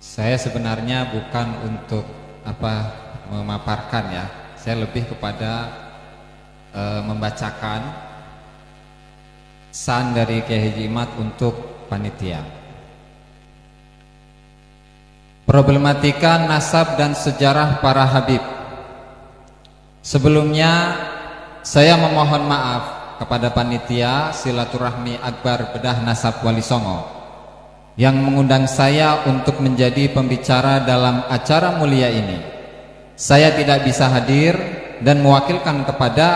Saya sebenarnya bukan untuk memaparkan ya. Saya lebih kepada membacakan pesan dari Kiai Haji Imad untuk panitia. Problematika nasab dan sejarah para habib. Sebelumnya saya memohon maaf kepada panitia silaturahmi akbar bedah nasab Wali Songo yang mengundang saya untuk menjadi pembicara dalam acara mulia ini. Saya tidak bisa hadir dan mewakilkan kepada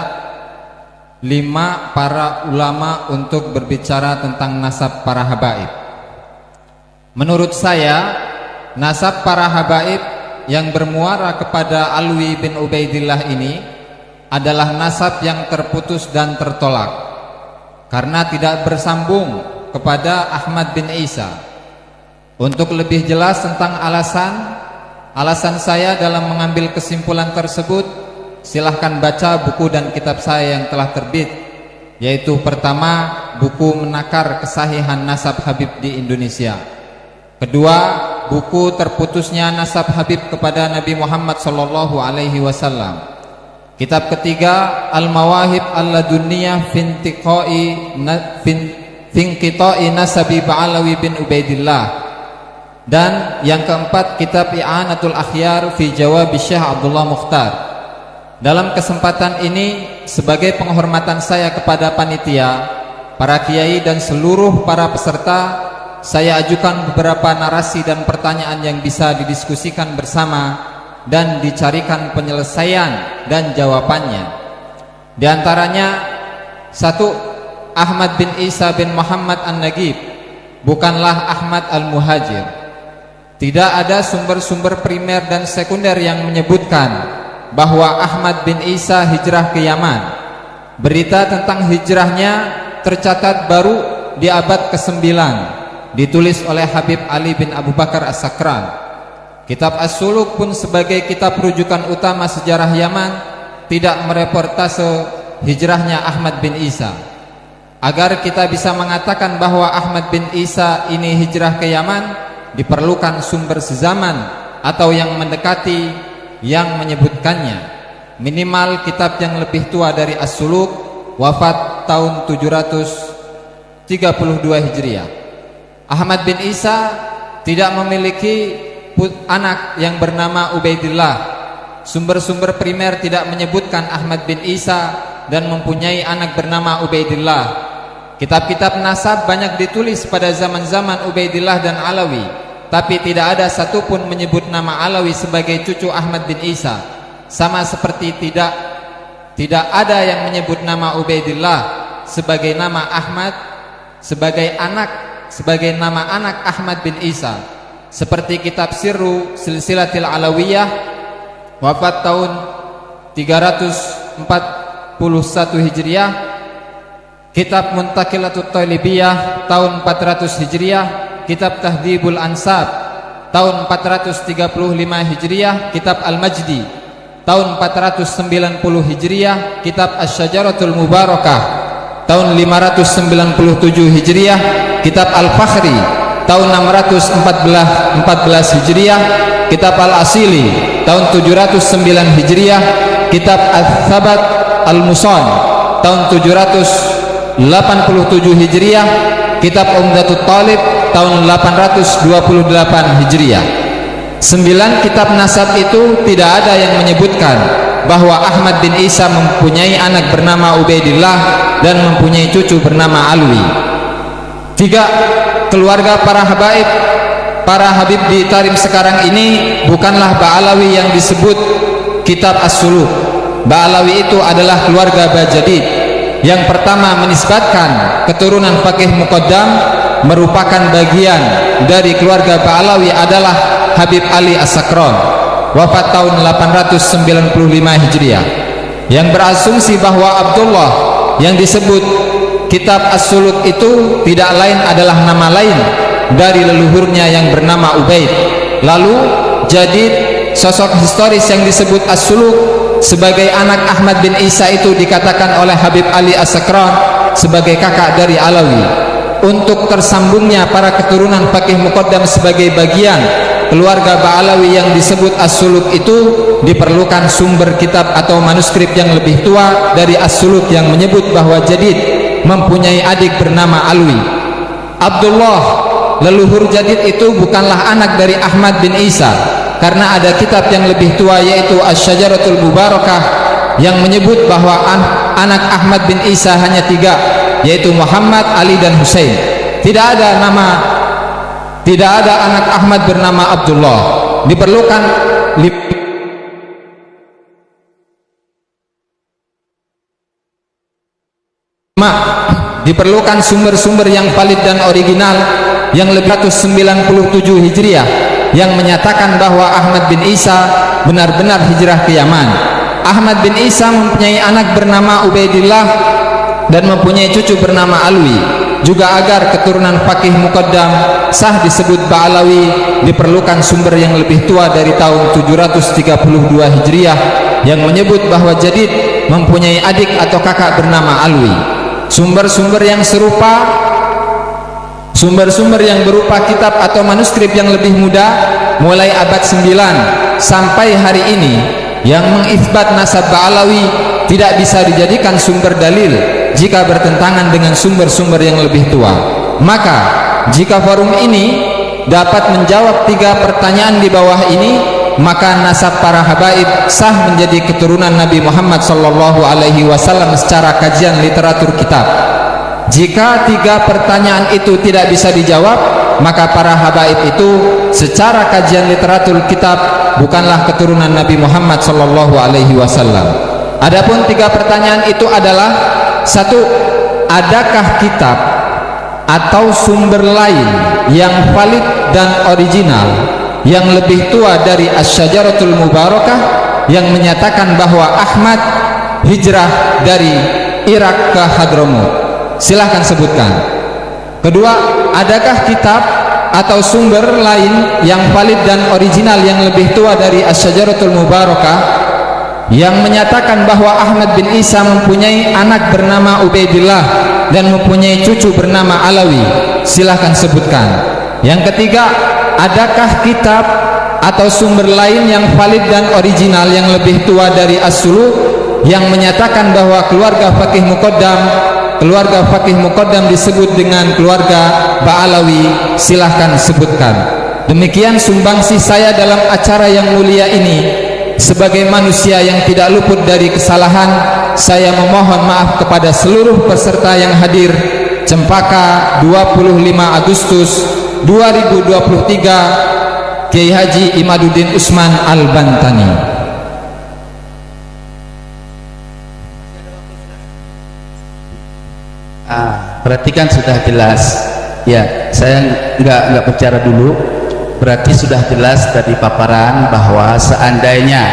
5 para ulama untuk berbicara tentang nasab para habaib. Menurut saya, nasab para habaib yang bermuara kepada Alwi bin Ubaidillah ini adalah nasab yang terputus dan tertolak karena tidak bersambung kepada Ahmad bin Isa. Untuk lebih jelas tentang alasan saya dalam mengambil kesimpulan tersebut, silahkan baca buku dan kitab saya yang telah terbit, yaitu pertama, buku Menakar Kesahihan Nasab Habib di Indonesia. Kedua, buku Terputusnya Nasab Habib kepada Nabi Muhammad SAW. Kitab ketiga, Al-Mawahib Al-Ladunniyah Finqita'i Nasabi Ba'alawi bin Ubaidillah. Dan yang keempat, kitab I'anatul Akhyar fi Jawab Syekh Abdullah Mukhtar. Dalam kesempatan ini, sebagai penghormatan saya kepada panitia, para kiai dan seluruh para peserta, saya ajukan beberapa narasi dan pertanyaan yang bisa didiskusikan bersama dan dicarikan penyelesaian dan jawabannya. Di antaranya, 1. Ahmad bin Isa bin Muhammad An-Nagib bukanlah Ahmad Al-Muhajir. Tidak ada sumber-sumber primer dan sekunder yang menyebutkan bahwa Ahmad bin Isa hijrah ke Yaman. Berita tentang hijrahnya tercatat baru di abad ke-9, ditulis oleh Habib Ali bin Abu Bakar As-Sakran. Kitab As-Suluk pun sebagai kitab rujukan utama sejarah Yaman tidak mereportase hijrahnya Ahmad bin Isa. Agar kita bisa mengatakan bahwa Ahmad bin Isa ini hijrah ke Yaman, diperlukan sumber sezaman atau yang mendekati yang menyebutkannya. Minimal kitab yang lebih tua dari As-Suluk, wafat tahun 732 Hijriah. Ahmad bin Isa tidak memiliki anak yang bernama Ubaidillah. Sumber-sumber primer tidak menyebutkan Ahmad bin Isa dan mempunyai anak bernama Ubaidillah. Kitab-kitab nasab banyak ditulis pada zaman-zaman Ubaidillah dan Alawi, tapi tidak ada satupun menyebut nama Alawi sebagai cucu Ahmad bin Isa. Sama seperti tidak ada yang menyebut nama Ubaidillah sebagai nama Ahmad sebagai nama anak Ahmad bin Isa. Seperti kitab Sirru Silsilatil Alawiyah, wafat tahun 341 Hijriah, kitab Muntaqilatut Talibiyah tahun 400 Hijriah, kitab Tahdhibul Ansab tahun 435 Hijriah, kitab Al-Majdi tahun 490 Hijriah, kitab Asy-Syajaratul Mubarakah tahun 597 Hijriah, kitab Al-Fakhri tahun 614 Hijriah, kitab Al-Asili tahun 709 Hijriah, kitab Al-Thabat Al-Musan tahun 787 Hijriah, kitab Umdatut Talib tahun 828 Hijriah. 9 kitab nasab itu tidak ada yang menyebutkan bahwa Ahmad bin Isa mempunyai anak bernama Ubaidillah dan mempunyai cucu bernama Alwi. 3. Keluarga para habaib, para habib di Tarim sekarang ini bukanlah Ba'alawi yang disebut kitab As-Suluk. Ba'alawi itu adalah keluarga Bajadid. Yang pertama menisbatkan keturunan Faqih Muqaddam merupakan bagian dari keluarga Ba'alawi adalah Habib Ali As-Sakran, wafat tahun 895 Hijriah, yang berasumsi bahwa Abdullah yang disebut kitab As-Suluk itu tidak lain adalah nama lain dari leluhurnya yang bernama Ubaid. Lalu Jadid, sosok historis yang disebut As-Suluk sebagai anak Ahmad bin Isa itu dikatakan oleh Habib Ali As-Sakran sebagai kakak dari Alawi. Untuk tersambungnya para keturunan Faqih Muqaddam sebagai bagian keluarga Ba'alawi yang disebut As-Suluk itu diperlukan sumber kitab atau manuskrip yang lebih tua dari As-Suluk yang menyebut bahwa Jadid mempunyai adik bernama Alwi. Abdullah, leluhur Jadid itu bukanlah anak dari Ahmad bin Isa, karena ada kitab yang lebih tua yaitu Asy-Syajaratul Mubarakah yang menyebut bahwa anak Ahmad bin Isa hanya 3, yaitu Muhammad, Ali dan Husain. Tidak ada anak Ahmad bernama Abdullah. Diperlukan sumber-sumber yang valid dan original yang lebih 197 Hijriah yang menyatakan bahwa Ahmad bin Isa benar-benar hijrah ke Yaman. Ahmad bin Isa mempunyai anak bernama Ubaidillah dan mempunyai cucu bernama Alwi. Juga agar keturunan Faqih Muqaddam sah disebut Ba'alawi, diperlukan sumber yang lebih tua dari tahun 732 Hijriah yang menyebut bahwa Jadid mempunyai adik atau kakak bernama Alwi. Sumber-sumber yang berupa kitab atau manuskrip yang lebih muda mulai abad 9 sampai hari ini yang mengisbat nasab Ba'alawi tidak bisa dijadikan sumber dalil jika bertentangan dengan sumber-sumber yang lebih tua. Maka jika forum ini dapat menjawab 3 pertanyaan di bawah ini, maka nasab para habaib sah menjadi keturunan Nabi Muhammad SAW secara kajian literatur kitab. Jika 3 pertanyaan itu tidak bisa dijawab, maka para habaib itu secara kajian literatur kitab bukanlah keturunan Nabi Muhammad SAW. Adapun 3 pertanyaan itu adalah: 1. Adakah kitab atau sumber lain yang valid dan original yang lebih tua dari Asy-Syajaratul Mubarakah yang menyatakan bahwa Ahmad hijrah dari Irak ke Hadramut? Silahkan sebutkan. Kedua, adakah kitab atau sumber lain yang valid dan original yang lebih tua dari Asy-Syajaratul Mubarakah yang menyatakan bahwa Ahmad bin Isa mempunyai anak bernama Ubaidillah dan mempunyai cucu bernama Alawi? Silahkan sebutkan. Yang ketiga, adakah kitab atau sumber lain yang valid dan original yang lebih tua dari As-Suluk yang menyatakan bahwa keluarga Faqih Muqaddam disebut dengan keluarga Ba'alawi? Silahkan sebutkan. Demikian sumbangsih saya dalam acara yang mulia ini. Sebagai manusia yang tidak luput dari kesalahan, saya memohon maaf kepada seluruh peserta yang hadir. Cempaka 25 Agustus 2023, Kiai Haji Imaduddin Usman Al-Bantani. Perhatikan, sudah jelas ya, saya nggak bicara dulu. Berarti sudah jelas dari paparan bahwa seandainya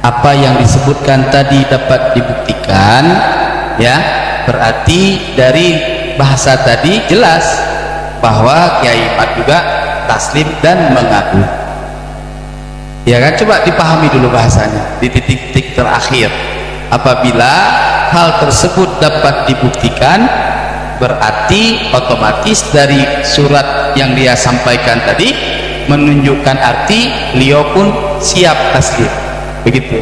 apa yang disebutkan tadi dapat dibuktikan, ya berarti dari bahasa tadi jelas bahwa Kiai Mat juga taslim dan mengaku. Ya kan, coba dipahami dulu bahasanya di titik-titik terakhir. Apabila hal tersebut dapat dibuktikan, berarti otomatis dari surat yang dia sampaikan tadi menunjukkan arti beliau pun siap taslim, begitu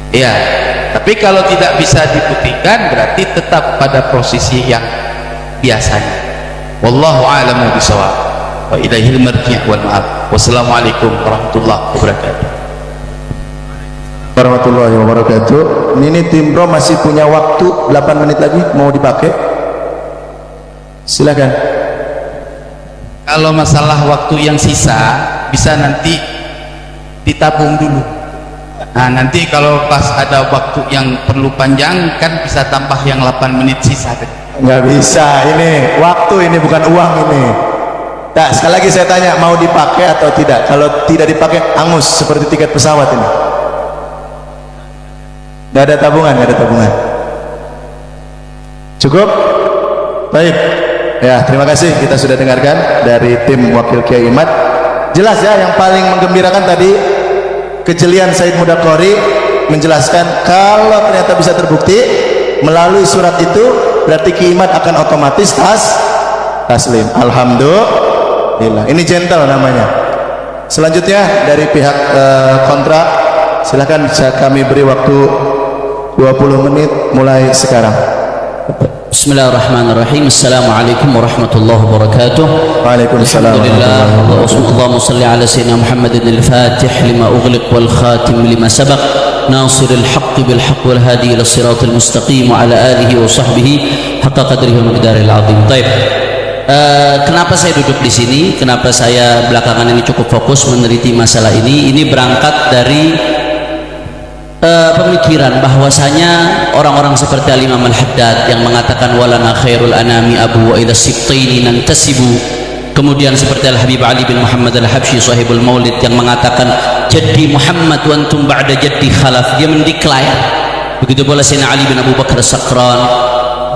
ya. Tapi kalau tidak bisa dibuktikan, berarti tetap pada posisi yang biasanya. Wallahu a'lamu bishawab wa ilaihil marji' wal ma'ab. Wassalamualaikum warahmatullahi wabarakatuh. Warahmatullahi wabarakatuh. Ini tim Pro masih punya waktu 8 menit lagi, mau dipakai? Silakan. Kalau masalah waktu yang sisa bisa nanti ditabung dulu. Nah, nanti kalau pas ada waktu yang perlu panjang kan bisa tambah yang 8 menit sisa. Nggak bisa, ini waktu, ini bukan uang ini. Nah, sekali lagi saya tanya, mau dipakai atau tidak? Kalau tidak dipakai, angus seperti tiket pesawat ini. Nggak ada tabungan, nggak ada tabungan. Cukup? Baik. Ya, terima kasih, kita sudah dengarkan dari tim wakil Kiai Imad. Jelas ya, yang paling menggembirakan tadi kejelian Said Mudaqori menjelaskan kalau ternyata bisa terbukti melalui surat itu, berarti Kiai Imad akan otomatis taslim. Alhamdulillah. Ini gentle namanya. Selanjutnya dari pihak kontra, silakan bisa kami beri waktu 20 menit mulai sekarang. Bismillahirrahmanirrahim. Assalamualaikum warahmatullahi wabarakatuh. Waalaikumsalam. Alhamdulillah. Allahumma salli ala sayyidina Muhammadin al-Fatih lima ughliq wal khatim lima sabaq nasiril haqqi bil haqq wal hadi ila siratal mustaqim wa ala alihi wa sahbihi haqqa qadrihi wa miqdaril azim. Baik. Kenapa saya duduk di sini? Kenapa saya belakangan ini cukup fokus meneliti masalah ini? Ini berangkat dari pemikiran bahwasanya orang-orang seperti Al-Imam Al-Haddad yang mengatakan walana khairul anami abu wa ila sibtaini nantasibu, kemudian seperti Al-Habib Ali bin Muhammad Al-Habsyi sahibul maulid yang mengatakan jaddi Muhammad wa antum ba'da jaddi khalaf, dia mendeklar. Begitu pula Sayyidina Ali bin Abu Bakar As-Sakran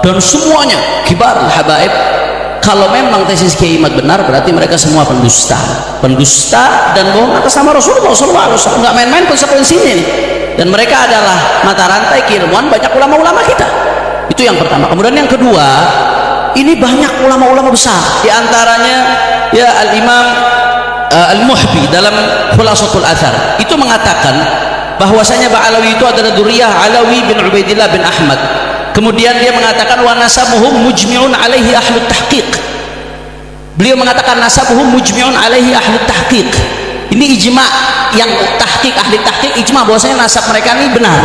dan semuanya kibar habaib. Kalau memang tesis Kiai Imad benar, berarti mereka semua pendusta dan bohong atas nama Rasulullah SAW. Nggak main-main konsekuensinya ini. Dan mereka adalah mata rantai keilmuan banyak ulama-ulama kita. Itu yang pertama. Kemudian yang kedua, ini banyak ulama-ulama besar. Di antaranya ya Al-Imam Al-Muhbi dalam Khulasatul Athar itu mengatakan bahwasanya Ba'alawi itu adalah duriyah Alawi bin Ubaidillah bin Ahmad. Kemudian dia mengatakan wa nasabuhum mujmi'un alaihi ahlut tahqiq. Beliau mengatakan nasabuhum mujmi'un alaihi ahlut tahqiq. Ini ijma' yang tahqiq, ahli tahqiq ijma' bahwasanya nasab mereka ini benar.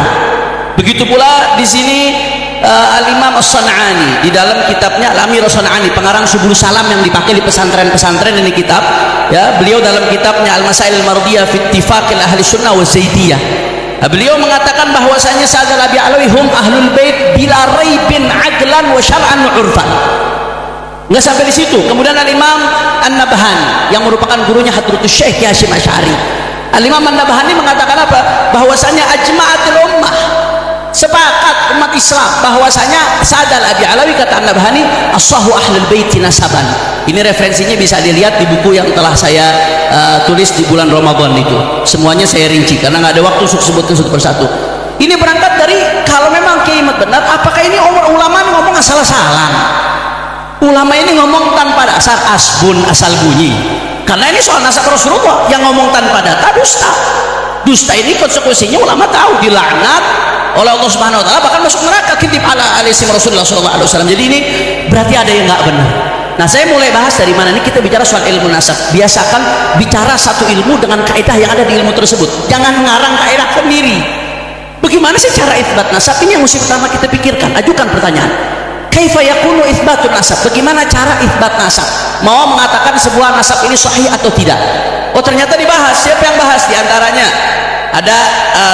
Begitu pula di sini Al-Imam As-San'ani di dalam kitabnya Al-Amir As-San'ani, pengarang Subul Salam yang dipakai di pesantren-pesantren, ini kitab ya, beliau dalam kitabnya Al-Masail Al-Mardiyah fi Ittifaqil Ahli Sunnah wa Zaidiyah. Beliau mengatakan bahwasanya Sayyidul Abi Alawi hum ahlul bait bila raibin aqlan wa syar'an wa urfan. Enggak sampai di situ. Kemudian Al-Imam An-Nabhani yang merupakan gurunya Hadratus Syekh Hasyim Asy'ari. Al-Imam An-Nabhani mengatakan apa? Bahwasanya ajma'atul ummah, sepakat umat Islam bahwasanya Sayyidul Abi Alawi, kata An-Nabhani, as-sahhu ahlul bait nasaban. Ini referensinya bisa dilihat di buku yang telah saya tulis di bulan Ramadan itu. Semuanya saya rinci karena nggak ada waktu untuk sebutkan satu persatu. Ini berangkat dari kalau memang Kiai Imad benar, apakah ini ulama ini ngomong asal-asalan? Ulama ini ngomong tanpa dasar, asbun, asal bunyi. Karena ini soal nasab Rasulullah, yang ngomong tanpa data dusta. Dusta ini konsekuensinya ulama tahu, dilaknat oleh Allah Subhanahu wa taala, bahkan masuk neraka, kitib ala alisim Rasulullah sallallahu alaihi wasallam. Jadi ini berarti ada yang nggak benar. Nah, saya mulai bahas dari mana ini, kita bicara soal ilmu nasab. Biasakan bicara satu ilmu dengan kaidah yang ada di ilmu tersebut. Jangan mengarang kaidah sendiri. Bagaimana sih cara itsbat nasab? Ini yang mesti pertama kita pikirkan. Ajukan pertanyaan. Kaifa yakunu itsbatun nasab? Bagaimana cara itsbat nasab? Mau mengatakan sebuah nasab ini sahih atau tidak? Oh, ternyata dibahas. Siapa yang bahas? Di antaranya ada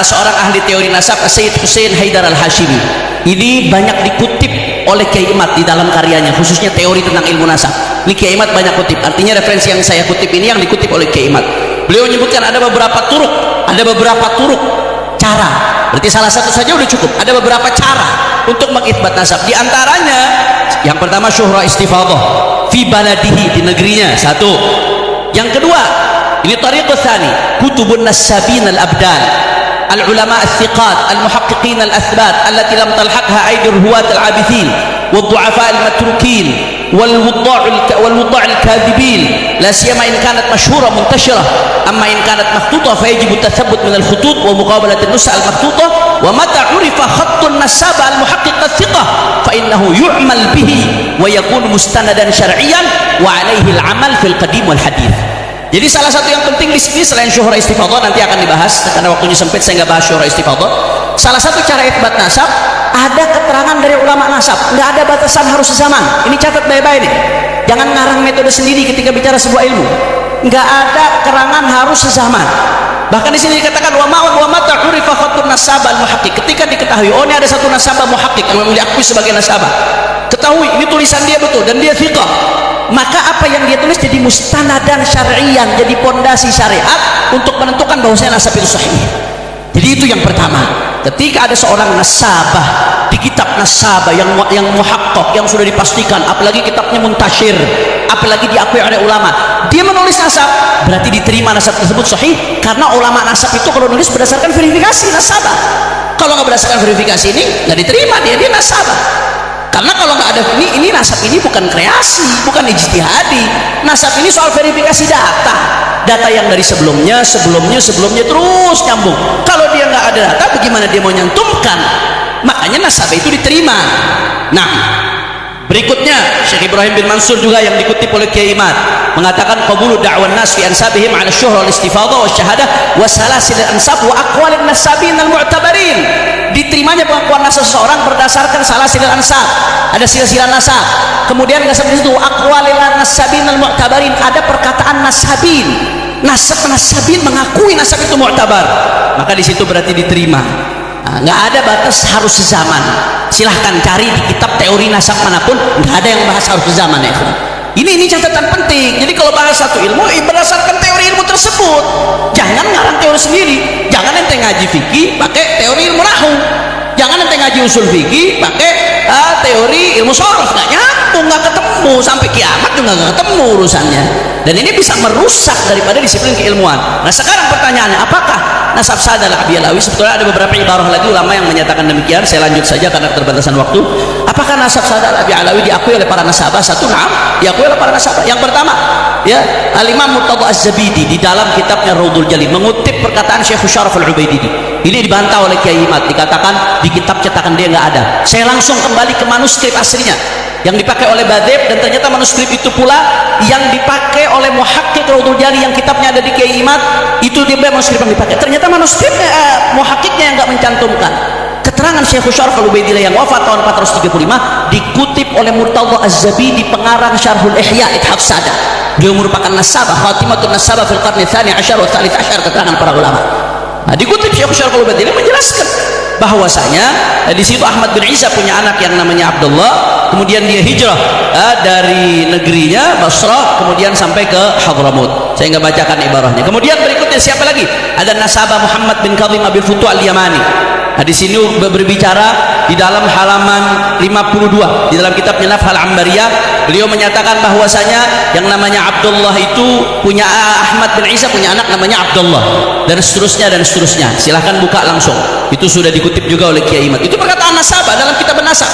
seorang ahli teori nasab, Sayyid Hussein Haidar Al-Hashimi. Ini banyak dikutip oleh Kiai Imad di dalam karyanya, khususnya teori tentang ilmu nasab. Ini Kiai Imad banyak kutip. Artinya referensi yang saya kutip ini yang dikutip oleh Kiai Imad. Beliau menyebutkan ada beberapa turuk cara. Berarti salah satu saja udah cukup. Ada beberapa cara untuk mengitsbat nasab. Di antaranya yang pertama syuhra istifadah fi baladihi, di negerinya, satu. Yang kedua, ini tariqus tsani, kutubun nasabin al-abdan, العلماء الثقات المحققين الأثبات التي لم تلحقها أيدي الرواة العابثين والضعفاء المتروكين والوضاع الكاذبين، لا سيما إن كانت مشهورة منتشرة. أما إن كانت مخطوطة فيجب التثبت من الخطوط ومقابلة النسخ المخطوطة. ومتى عرف خط النساب المحقق الثقة فإنه يعمل به ويكون مستندا شرعيا وعليه العمل في القديم والحديث. Jadi salah satu yang penting di sini selain syuhra istifadah, nanti akan dibahas karena waktunya sempit saya nggak bahas syuhra istifadah. Salah satu cara itsbat nasab, ada keterangan dari ulama nasab, nggak ada batasan harus sezaman. Ini catat baik-baik nih, jangan ngarang metode sendiri ketika bicara sebuah ilmu. Nggak ada keterangan harus sezaman. Bahkan di sini dikatakan wa mata urifa khatun nasabah al-muhaqqiq, ketika diketahui oh ini ada satu nasabah muhaqqiq yang memang diakui sebagai nasabah, ketahui ini tulisan dia betul dan dia thiqah, maka apa yang dia tulis jadi mustanadan syar'iyan, jadi pondasi syariat untuk menentukan bahwasanya nasab itu sahih. Jadi itu yang pertama. Ketika ada seorang nasabah di kitab nasabah yang muhaqqaq, yang sudah dipastikan, apalagi kitabnya muntasyir, apalagi diakui oleh ulama, dia menulis nasab, berarti diterima nasab tersebut sahih, karena ulama nasab itu kalau nulis berdasarkan verifikasi nasabah. Kalau nggak berdasarkan verifikasi ini nggak diterima, dia nasabah. Karena kalau nggak ada ini nasab ini bukan kreasi, bukan ijtihadi. Nasab ini soal verifikasi data yang dari sebelumnya terus nyambung. Kalau dia nggak ada data, bagaimana dia mau nyantumkan? Makanya nasab itu diterima. Nah, berikutnya Syekh Ibrahim bin Mansur juga yang dikutip oleh Kiai Imad mengatakan qabulu da'wan nas fi ansabihim 'ala syuhra wal istifadha wa syahadah wa salasil ansab wa aqwalin nasabin al mu'tabarin. Diterimanya pengakuan nasab seseorang berdasarkan salasil ansab, ada silsilah nasab. Kemudian nasab itu aqwalil nasabin al mu'tabarin, ada perkataan nasabin. Nasabin mengakui nasab itu mu'tabar. Maka di situ berarti diterima. Nggak ada batas harus sezaman. Silahkan cari di kitab teori nasab manapun, nggak ada yang bahas harus sezaman ya. Ini catatan penting. Jadi kalau bahas satu ilmu, berdasarkan teori ilmu tersebut. Jangan ngarang teori sendiri. Jangan ente ngaji fikih pakai teori ilmu nahwu. Jangan ente ngaji usul fikih pakai teori ilmu sorof. Nggak nyambung, nggak ketemu, sampai kiamat juga nggak ketemu urusannya. Dan ini bisa merusak daripada disiplin keilmuan. Nah sekarang pertanyaannya, apakah nasab Sa'ad al-Abi Alawi? Sebetulnya ada beberapa ibarah lagi ulama yang menyatakan demikian. Saya lanjut saja karena keterbatasan waktu. Apakah nasab Sa'ad al-Abi Alawi diakui oleh para nasabah? Satu, na'am, diakui oleh para nasabah. Yang pertama, ya, Al-Imam Murtadha Az-Zabidi di dalam kitabnya Raudhul Jalil mengutip perkataan Syekh Syaraf Al-Ubaididi. Ini dibantah oleh Kiai Imad, dikatakan di kitab cetakan dia nggak ada. Saya langsung kembali ke manuskrip aslinya yang dipakai oleh Badib, dan ternyata manuskrip itu pula yang dipakai oleh Muhaqqiq Raudhul Jalil yang kitabnya ada di Kiai Imad. Itu dia manuskrip yang dipakai. Ternyata manuskrip Muhaqqiqnya yang nggak mencantumkan keterangan Syekh Syaraf Al-Ubaidillah yang wafat tahun 435 dikutip oleh Murtadha Az-Zabidi pengarang Syarhul Ihya Ithaf Sada. Dia merupakan nasabah, khatimatun nasabah fil qarni tsani asyar wa tsalits asyar, keterangan para ulama. Nah, dikutip Syekh Syaraf Al-Ubaidillah menjelaskan bahwasanya di situ Ahmad bin Isa punya anak yang namanya Abdullah, kemudian dia hijrah dari negerinya Basrah kemudian sampai ke Hadramut. Saya nggak bacakan ibarahnya. Kemudian berikutnya siapa lagi? Ada nasabah Muhammad bin Kadhim Abil Futu Al-Yamani. Nah, di sini berbicara di dalam halaman 52 di dalam kitabnya Nafhal Ambariyah, beliau menyatakan bahwasanya yang namanya Abdullah itu punya Ahmad bin Isa punya anak namanya Abdullah, dan seterusnya dan seterusnya. Silahkan buka langsung. Itu sudah dikutip juga oleh Kiai Imad. Itu perkataan nasabah dalam kitab nasab.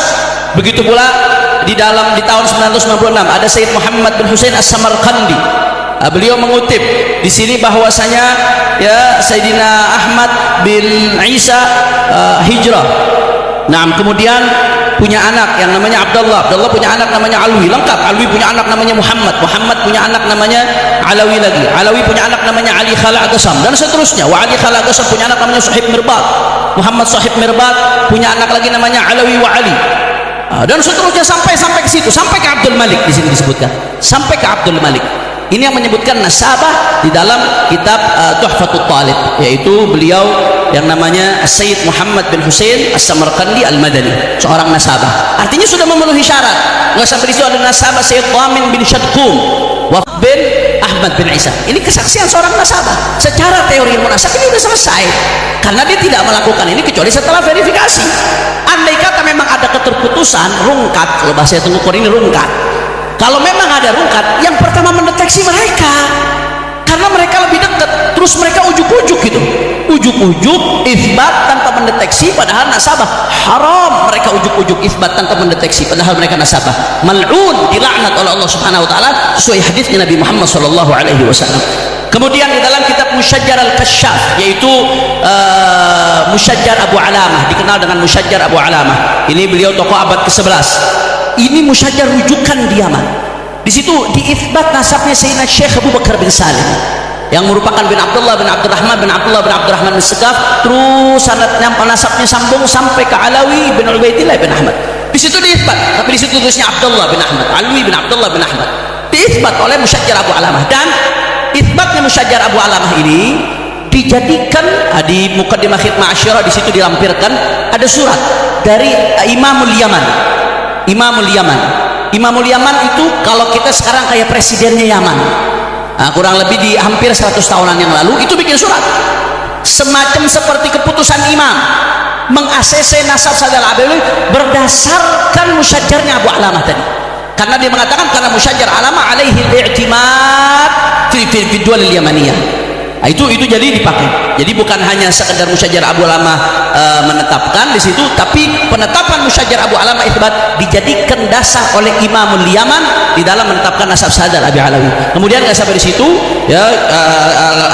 Begitu pula di tahun 996 ada Sayyid Muhammad bin Husain As-Samarqandi. Beliau mengutip di sini bahwasanya ya Sayyidina Ahmad bin Isa hijrah. Nah, kemudian punya anak yang namanya Abdullah. Abdullah punya anak namanya Alwi, lengkap. Alwi punya anak namanya Muhammad. Muhammad punya anak namanya Alawi lagi. Alawi punya anak namanya Ali Khala Aqsam, dan seterusnya. Wa Ali Khala Aqsam punya anak namanya Sahib Mirbat. Muhammad Sahib Mirbat punya anak lagi namanya Alawi wa Ali. Dan seterusnya sampai ke situ, sampai ke Abdul Malik. Di sini disebutkan sampai ke Abdul Malik. Ini yang menyebutkan nasabah di dalam kitab Tuhfatul Talib, yaitu beliau yang namanya Sayyid Muhammad bin Husain As-Samarqandi Al-Madani, seorang nasabah. Artinya sudah memenuhi syarat. Nggak sampai di situ ada nasabah Sayyid Dhamin bin Syadqum wa bin Ahmad bin Isa. Ini kesaksian seorang nasabah. Secara teori ilmu nasab ini sudah selesai, karena dia tidak melakukan ini kecuali setelah verifikasi. Andai kata memang ada keterputusan, rungkat, kalau bahasa Tengku ini rungkat. Kalau memang ada rungkat, yang pertama mendeteksi mereka, karena mereka lebih dekat. Terus mereka ujuk-ujuk gitu, ujuk-ujuk isbat tanpa mendeteksi, padahal nasabah. Haram mereka ujuk-ujuk isbat tanpa mendeteksi, padahal mereka nasabah. Mal'un, dilaknat oleh Allah Subhanahu Wa Taala sesuai hadisnya Nabi Muhammad Sallallahu Alaihi Wasallam. Kemudian di dalam kitab Musyajjar Al-Kasyaf, yaitu Musyajjar Abu Alamah, dikenal dengan Musyajjar Abu Alamah. Ini beliau tokoh abad ke-11. Ini Musyajjar rujukan Yaman. Di situ diisbat nasabnya Sayyidina Syekh Abu Bakar bin Salim, yang merupakan bin Abdullah bin Abdurrahman bin Abdullah bin Abdurrahman bin Segaf. Terus sanadnya nasabnya sambung sampai ke Alawi bin Ubaidillah bin Ahmad. Di situ diisbat, tapi di situ tulisnya Abdullah bin Ahmad, Alwi bin Abdullah bin Ahmad. Diisbat oleh Musyajjar Abu Alamah, dan isbatnya Musyajjar Abu Alamah ini dijadikan di Muqaddimah Khidmah Asyirah. Di situ dilampirkan ada surat dari Imamul Yaman. Imamul Yaman itu kalau kita sekarang kayak presidennya Yaman. Nah, kurang lebih di hampir 100 tahunan yang lalu itu bikin surat semacam seperti keputusan imam meng-ACC nasab Sa'ad al-Abi Alawi berdasarkan musyajjarnya Abu Alamah tadi. Karena dia mengatakan karena Musyajjar Alamah alaihi al-i'timad fi dual al-yamaniyah. Nah, itu jadi dipakai. Jadi bukan hanya sekedar Musyajar Abu Alama menetapkan di situ, tapi penetapan Musyajar Abu Alama Itsbat dijadikan dasar oleh Imamul Yaman di dalam menetapkan nasab sadar Abi Alawi. Kemudian nggak sampai di situ, ya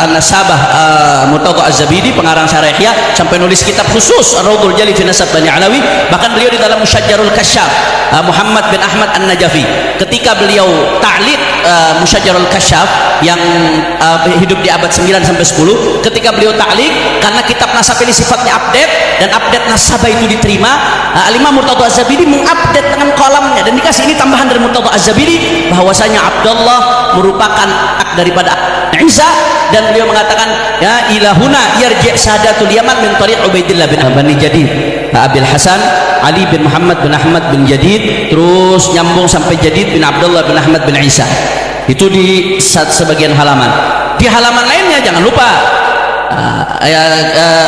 An-Nasabah Murtadha Az-Zabidi pengarang Syarah Ihya sampai nulis kitab khusus Ar-Raudhul Jalil fi Nasab Bani Alawi. Bahkan beliau di dalam Musyajarul Kasyaf Muhammad bin Ahmad An-Najafi, ketika beliau ta'liq Musyajarul Kasyaf yang hidup di abad 9 sampai 10, ketika beliau ta'liq, karena kitab nasab ini sifatnya update dan update nasabah itu diterima, Al-Imam Murtadha Az-Zabidi mengupdate dengan kolamnya dan dikasih ini tambahan dari Murtadha Az-Zabidi bahwasanya Abdullah merupakan ak daripada Isa, dan beliau mengatakan ya ilahuna yarji' sadatul Yaman min tariq Ubaidillah bin Bani Jadid Abil Hasan Ali bin Muhammad bin Ahmad bin Jadid, terus nyambung sampai Jadid bin Abdullah bin Ahmad bin Isa. Itu di sebagian halaman. Di halaman lainnya jangan lupa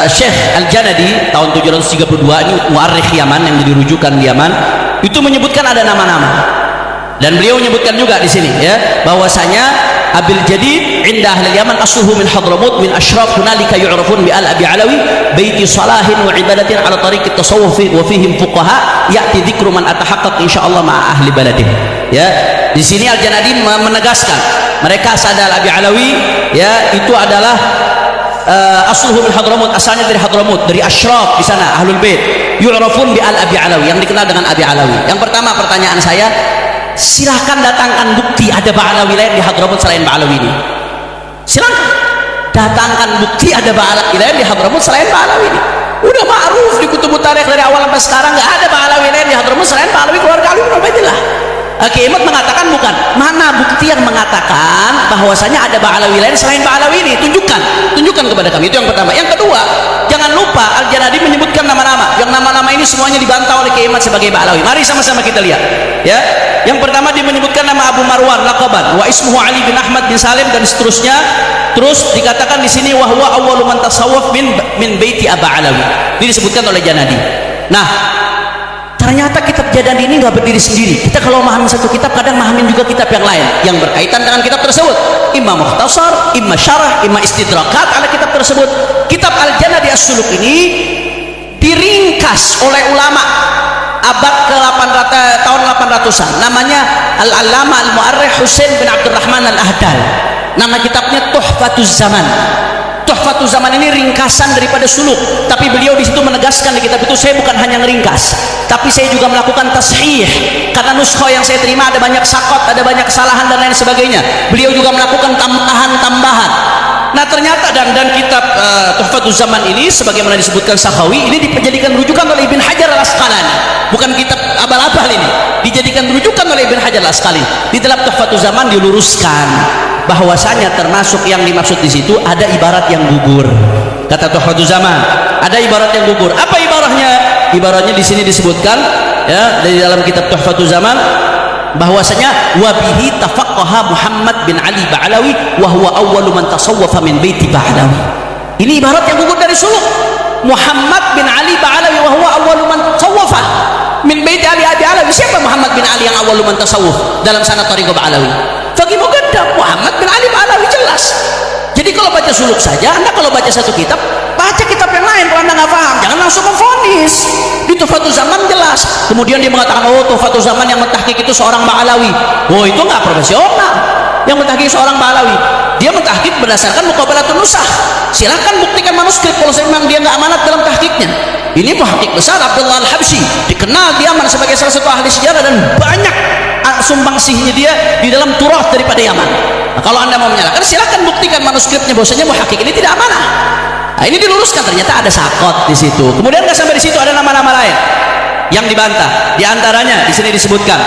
Syekh Al-Janadi tahun 732, ini muarikh Yaman yang jadi rujukan di Yaman, itu menyebutkan ada nama-nama, dan beliau menyebutkan juga di sini ya bahwasanya Abil Jadid inda ahli Yaman asluhu min Hadramut min asyraf hunalika yu'rafun bi al-Abi Alawi baiti salahin wa ibadatin ala tariq at-tasawuf wa fihim fuqaha ya'ti dzikru man atahaqqaq insyaallah ma'a ahli baladih. Ya, di sini Al-Janadi menegaskan mereka sadar Abi Alawi ya itu adalah asluhu min Hadramut, asalnya dari Hadramut, dari asyraf di sana ahlul bait yu'rafun bi al-Abi Alawi, yang dikenal dengan Abi Alawi. Yang pertama pertanyaan saya, silahkan datangkan bukti ada Ba'alawi lain di Hadramut selain Ba'alawi ini. Silahkan datangkan bukti ada Ba'alawi lain di Hadramut selain Ba'alawi ini. Udah ma'ruf di kutubut tarikh dari awal sampai sekarang nggak ada Ba'alawi lain di Hadramut selain Ba'alawi keluarga Ali bin Ubaidillah. Kiai Imad mengatakan bukan. Mana bukti yang mengatakan bahwasanya ada Ba'alawi lain selain Ba'alawi ini? Tunjukkan kepada kami. Itu yang pertama. Yang kedua, jangan lupa Al-Janadi menyebutkan nama-nama. Yang nama-nama ini semuanya dibantah oleh Kiai Imad sebagai Ba'alawi. Mari sama-sama kita lihat. Ya. Yang pertama dia menyebutkan nama Abu Marwan laqaban wa ismuhu Ali bin Ahmad bin Salim dan seterusnya. Terus dikatakan di sini wahwa awwalu man tasawwaf min baiti Aba Alawi. Ini disebutkan oleh Janadi. Nah, ternyata kitab Janadi ini nggak berdiri sendiri. Kita kalau memahami satu kitab kadang memahami juga kitab yang lain yang berkaitan dengan kitab tersebut. Imma mukhtasar, imma syarah, imma istidrakat ala kitab tersebut. Kitab Al-Janadi As-Suluk ini diringkas oleh ulama abad ke-800 tahun 800-an, namanya Al-Allama Al-Mu'arrikh Husain bin Abdurrahman Al-Ahdal. Nama kitabnya Tuhfatuz Zaman. Tuhfatuz Zaman ini ringkasan daripada Suluk, tapi beliau di situ menegaskan di kitab itu, saya bukan hanya ngeringkas, tapi saya juga melakukan tashih, karena nuskha yang saya terima ada banyak sakot, ada banyak kesalahan dan lain sebagainya. Beliau juga melakukan tambahan-tambahan. Nah ternyata dan kitab Tuhfatuz Zaman ini sebagaimana disebutkan Sakhawi ini dijadikan rujukan oleh Ibn Hajar Al-Asqalani, bukan kitab abal-abal ini, dijadikan rujukan oleh Ibn Hajar Al-Asqalani. Di dalam Tuhfatuz Zaman diluruskan bahwasanya termasuk yang dimaksud di situ ada ibarat yang gugur. Kata Tuhfatuz Zaman ada ibarat yang gugur. Apa ibaratnya? Ibaratnya di sini disebutkan ya dari dalam kitab Tuhfatuz Zaman bahwasanya wabihi tafaqqaha Muhammad bin Ali Ba'alawi wa huwa awwalu man tasawwafa min baiti Ba'alawi. Ini ibarat yang gugur dari Suluk. Muhammad bin Ali Ba'alawi wa huwa awwalu man tasawwafa min baiti Ali Ba'alawi. Siapa Muhammad bin Ali yang awwalu man tasawwuf dalam sanad tariqah Ba'alawi? Bagi muqaddam Muhammad bin Ali Ba'alawi jelas. Jadi kalau baca Suluk saja, Anda kalau baca satu kitab, baca kitab yang lain. Kalau Anda nggak paham, jangan langsung memvonis. Di Tuhfatuz Zaman jelas. Kemudian dia mengatakan, oh Tuhfatuz Zaman yang mentahqiq itu seorang Ba'alawi. Oh itu nggak profesional. Yang mentahqiq seorang Ba'alawi, dia mentahqiq berdasarkan muqabalatun nusakh. Silahkan buktikan manuskrip kalau memang dia nggak amanat dalam tahqiqnya. Ini muhaqqiq besar Abdullah Al-Habsyi, dikenal di Yaman sebagai salah satu ahli sejarah dan banyak sumbangsihnya dia di dalam turath daripada Yaman. Nah, kalau Anda mau menyalahkan, silahkan buktikan manuskripnya bahwasanya muhaqqiq ini tidak amanah. Nah, ini diluruskan, ternyata ada sakot di situ. Kemudian nggak sampai di situ, ada nama-nama lain yang dibantah. Di antaranya di sini disebutkan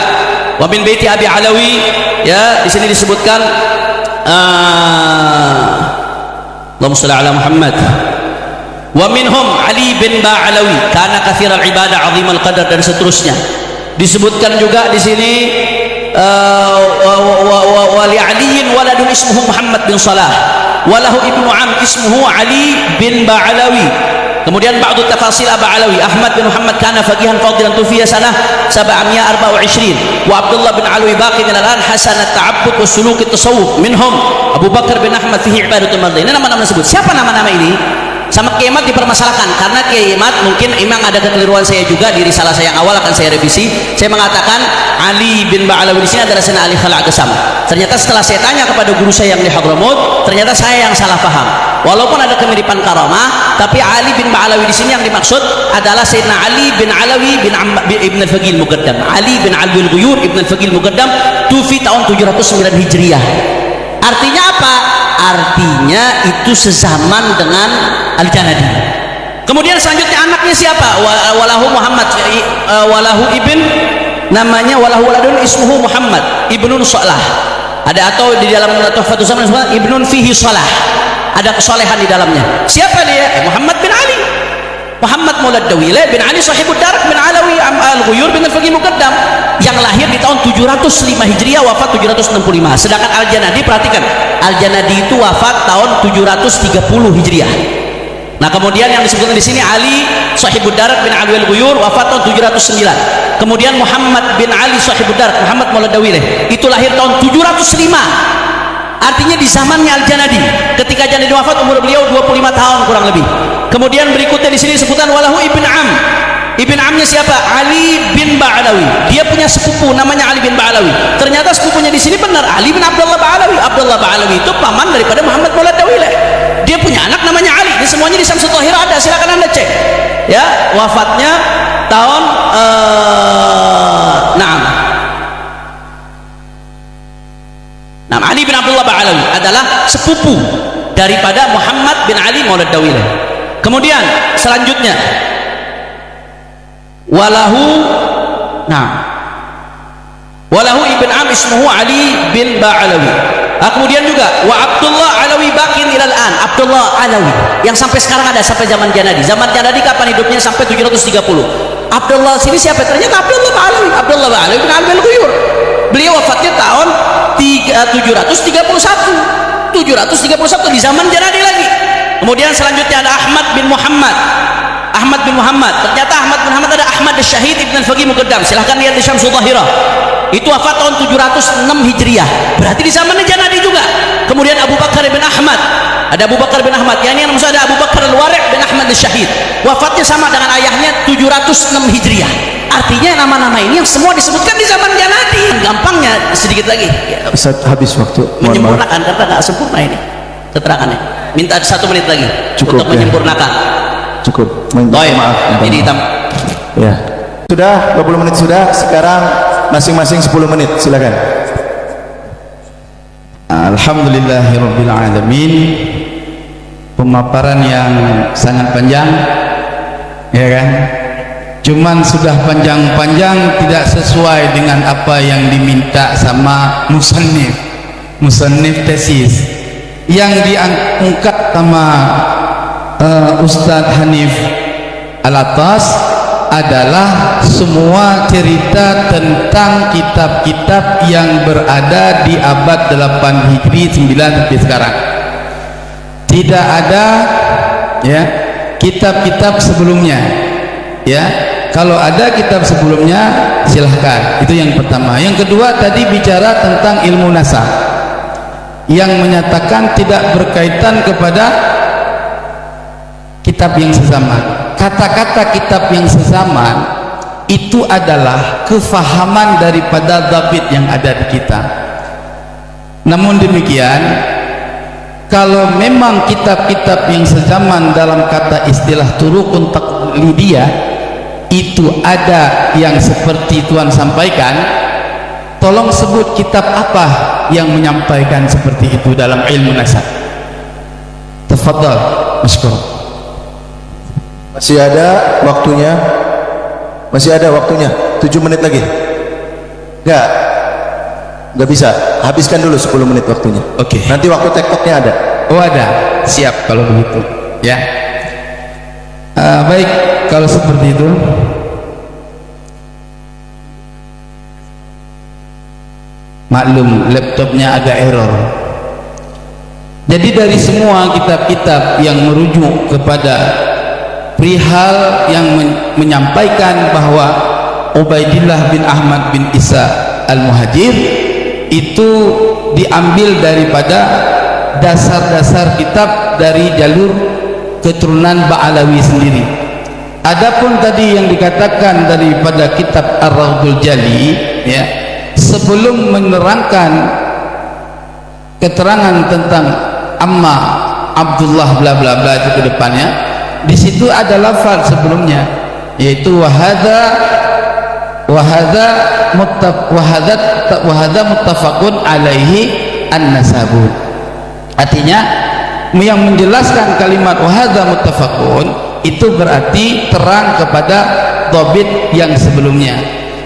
wa min baiti Abi Alawi, ya di sini disebutkan Allahumma shalli ala Muhammad. Wa minhum Ali bin Ba'alawi kana katsiral ibadah azimal qadar dan seterusnya. Disebutkan juga di sini wa li aliyin waladun ismuhu Muhammad bin Salah walahu ibnu am ismuhu Ali bin Ba'alawi Kemudian ba'du tafasil Aba Alawi, Ahmad bin Muhammad kana faqihan fadilan tufiya sanah 724 wa Abdullah bin Alawi baqin al-an hasan at-ta'abbud wa suluk at-tasawuf minhum Abu Bakar bin Ahmad fihi ibadatul mardi. Ini nama-nama disebut. Siapa nama-nama ini? Sama Kiai Imad dipermasalahkan karena Kiai Imad mungkin memang ada kekeliruan saya juga di risalah saya yang awal, akan saya revisi. Saya mengatakan Ali bin Ba'alawi di sini adalah Sayyidina Ali Khala' Qasam. Ternyata setelah saya tanya kepada guru saya yang di Hadramut, ternyata saya yang salah paham. Walaupun ada kemiripan karamah, tapi Ali bin Ba'alawi di sini yang dimaksud adalah Sayyidina Ali bin Alawi bin Ibn al-Faqih al-Muqaddam. Ali bin Alwi al-Ghuyur Ibn al-Faqih al-Muqaddam tufi tahun 709 Hijriah. Artinya apa? Artinya itu sezaman dengan Al-Janadi. Kemudian selanjutnya anaknya siapa? Walahu Muhammad, walahu ibn, namanya walahu waladun ismuhu Muhammad ibnun Salah. Ada atau di dalam Tuhfatus Zaman ibnun fihi salah. Ada kesolehan di dalamnya. Siapa dia? Muhammad bin Ali. Muhammad Maulad Dawile bin Ali Sahibud Darak bin Alawi Al-Ghuyur bin Al-Faqih Muqaddam yang lahir di tahun 705 Hijriah, wafat 765. Sedangkan Al-Janadi, perhatikan, Al-Janadi itu wafat tahun 730 Hijriah. Nah, kemudian yang disebutkan di sini Ali Sahibud Darak bin Ali Al-Ghuyur wafat tahun 709. Kemudian Muhammad bin Ali Sahibud Darak, Muhammad Maulad Dawile, itu lahir tahun 705. Artinya di zamannya Al-Janadi. Ketika Janadi wafat umur beliau 25 tahun kurang lebih. Kemudian berikutnya di sini disebutkan walahu ibn Am. Ibn Amnya siapa? Ali bin Ba'alawi. Dia punya sepupu namanya Ali bin Ba'alawi. Ternyata sepupunya di sini benar Ali bin Abdullah Ba'alawi. Abdullah Ba'alawi itu paman daripada Muhammad Maulad Dawile. Dia punya anak namanya Ali. Ini semuanya di Syamsul Tahir ada, silakan Anda cek. Ya, wafatnya tahun Ali bin Abdullah Ba'alawi adalah sepupu daripada Muhammad bin Ali Maulad Dawile. Kemudian selanjutnya walahu ibn Am ismuhu Ali bin Ba'alawi. Kemudian juga wa Abdullah Alawi baqin ilal an. Abdullah Alawi yang sampai sekarang ada sampai zaman Janadi. Zaman Janadi kapan hidupnya? Sampai 730. Abdullah sini siapa? Ternyata Abdullah Ba'alawi. Abdullah Ba'alawi bin Alwi al-Ghuyur. Beliau wafatnya tahun 731 di zaman Janadi lagi. Kemudian selanjutnya ada Ahmad bin Muhammad. Ternyata Ahmad bin Muhammad ada Ahmad Syahid Ibn al-Faqih Muqaddam. Silahkan lihat di Syamsul Tahirah. Itu wafat tahun 706 Hijriah. Berarti di zamannya Janadi juga. Kemudian Abu Bakar bin Ahmad. Ada Abu Bakar bin Ahmad. Yang maksud ada Abu Bakar al-Wari' bin Ahmad Syahid. Wafatnya sama dengan ayahnya 706 Hijriah. Artinya nama-nama ini yang semua disebutkan di zaman Janadi. Gampangnya sedikit lagi. Ustaz, habis waktu. Menyempurnakan karena nggak sempurna ini keterangannya. Minta 1 menit lagi cukup, untuk menyempurnakan. Cukup. Maaf. Jadi ya. Sudah 20 menit sudah. Sekarang masing-masing 10 menit. Silakan. Alhamdulillahirabbil alamin. Pemaparan yang sangat panjang, ya kan? Cuman sudah panjang-panjang tidak sesuai dengan apa yang diminta sama musannif tesis yang diangkat sama Ustadz Hanif Alatas adalah semua cerita tentang kitab-kitab yang berada di abad 8 Hijri 9 sampai sekarang. Tidak ada ya kitab-kitab sebelumnya. Ya, kalau ada kitab sebelumnya silahkan. Itu yang pertama. Yang kedua tadi bicara tentang ilmu nasab yang menyatakan tidak berkaitan kepada kitab yang sezaman. Kata-kata kitab yang sezaman itu adalah kefahaman daripada dhabit yang ada di kita. Namun demikian, kalau memang kitab-kitab yang sezaman dalam kata istilah turukun taqlidiyah itu ada yang seperti Tuhan sampaikan, tolong sebut kitab apa yang menyampaikan seperti itu dalam ilmu nasab. Tafadhal, masykur. Masih ada waktunya. 7 menit lagi. Enggak bisa. Habiskan dulu 10 menit waktunya. Oke. Nanti waktu TikToknya ada. Oh ada. Siap kalau begitu. Ya. Baik, kalau seperti itu. Maklum, laptopnya agak error. Jadi dari semua kitab-kitab yang merujuk kepada perihal yang menyampaikan bahwa Ubaidillah bin Ahmad bin Isa Al-Muhajir itu diambil daripada dasar-dasar kitab dari jalur keturunan Ba'alawi sendiri. Adapun tadi yang dikatakan daripada kitab Ar-Raudul Jali, ya, sebelum menerangkan keterangan tentang Amma Abdullah bla bla bla itu ke depannya, di situ ada lafaz sebelumnya, yaitu wahada muttafaqun alaihi an-nasabu. Artinya yang menjelaskan kalimat wahada muttafaqun itu berarti terang kepada dhabit yang sebelumnya.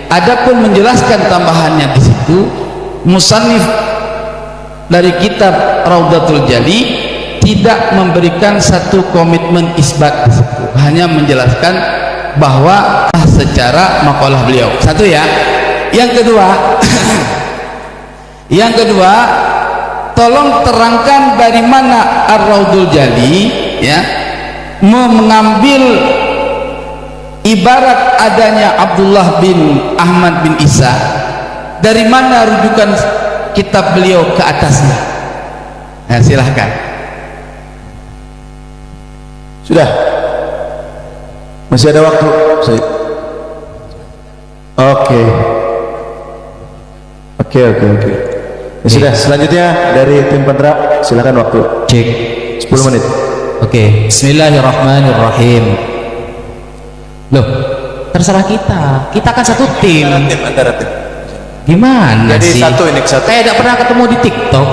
Adapun menjelaskan tambahannya di situ, musannif dari kitab Raudatul Jali tidak memberikan satu komitmen isbat di situ, hanya menjelaskan bahwa secara makalah beliau. Satu ya. Yang kedua, tolong terangkan dari mana Ar-Raudul Jali, ya, mengambil ibarat adanya Abdullah bin Ahmad bin Isa, dari mana rujukan kitab beliau ke atasnya. Nah, silahkan. Sudah. Masih ada waktu, Said. Oke. Ya sudah, selanjutnya dari tim Pendra, silakan waktu. Cek 10 menit. Oke. Bismillahirrahmanirrahim. Loh, terserah kita. Kita kan satu tim. Antara tim. Gimana Jadi sih? satu ini satu. Kayak tidak pernah ketemu di TikTok.